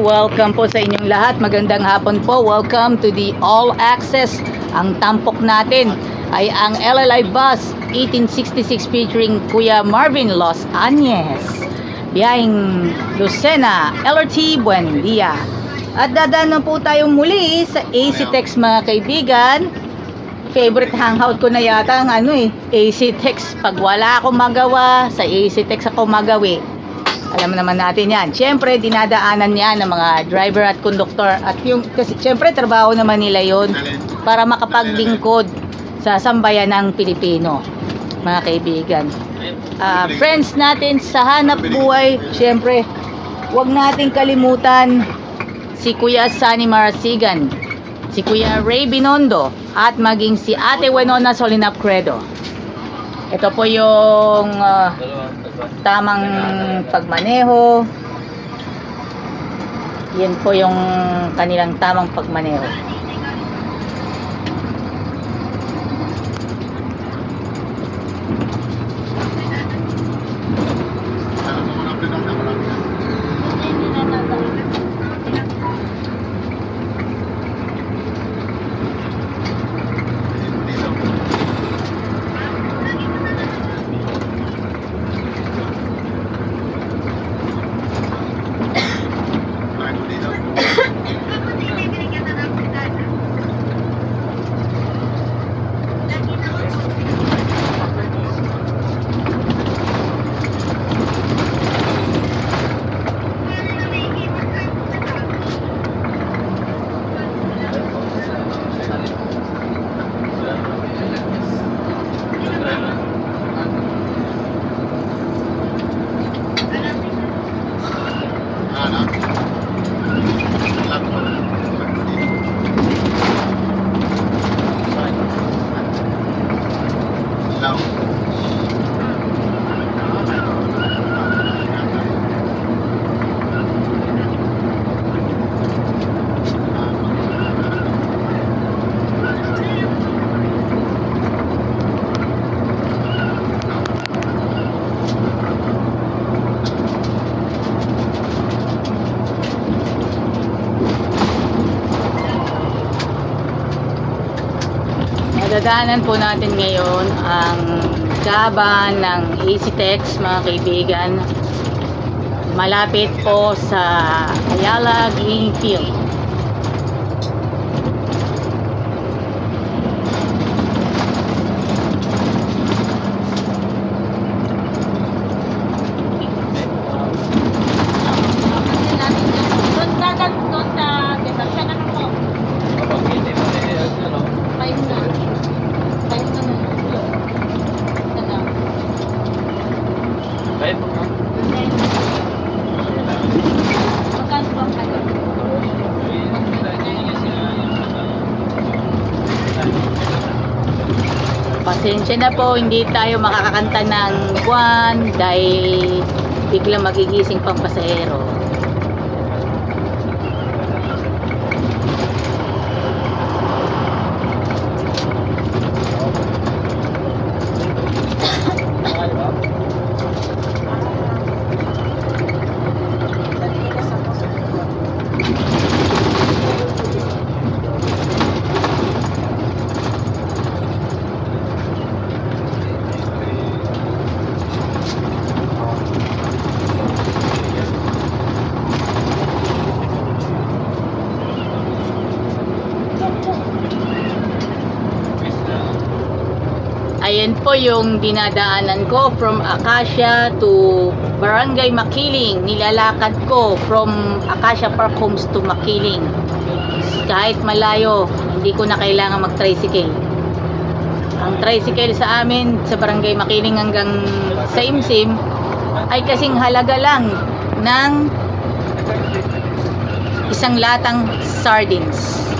welcome po sa inyong lahat. Magandang hapon po. Welcome to the All Access. Ang tampok natin ay ang LLI Bus 1866 featuring Kuya Marvin Los Angeles. Biyahing Lucena, LRT Buendia. At dadaan na po tayo muli sa AC Tex mga kaibigan. Favorite hangout ko na yata ang AC Tex. Pag wala akong magawa, sa AC Tex ako magawi. Alam naman natin yan. Siyempre, dinadaanan yan ng mga driver at conductor. At yung, kasi siyempre, trabaho naman nila yon para makapaglingkod sa sambayan ng Pilipino, mga kaibigan. Friends natin sa hanap buhay, siyempre, huwag nating kalimutan si Kuya Sunny Marasigan, si Kuya Ray Binondo, at maging si Ate Wenona Solinap Credo. Ito po yung tamang pagmaneho. Yan po yung kanilang tamang pagmaneho. Dadaanan po natin ngayon ang kaban ng AC Tex mga kaibigan, malapit po sa Ayala Greenfield. Pasensya na po, hindi tayo makakakanta ng buwan dahil biglang magigising pang pasahero. Ayan po yung dinadaanan ko from Acacia to Barangay Makiling. Nilalakad ko from Acacia Park Homes to Makiling. Kahit malayo, hindi ko na kailangan mag-tricycle. Ang tricycle sa amin sa Barangay Makiling hanggang sa Imsim ay kasing halaga lang ng isang latang sardines.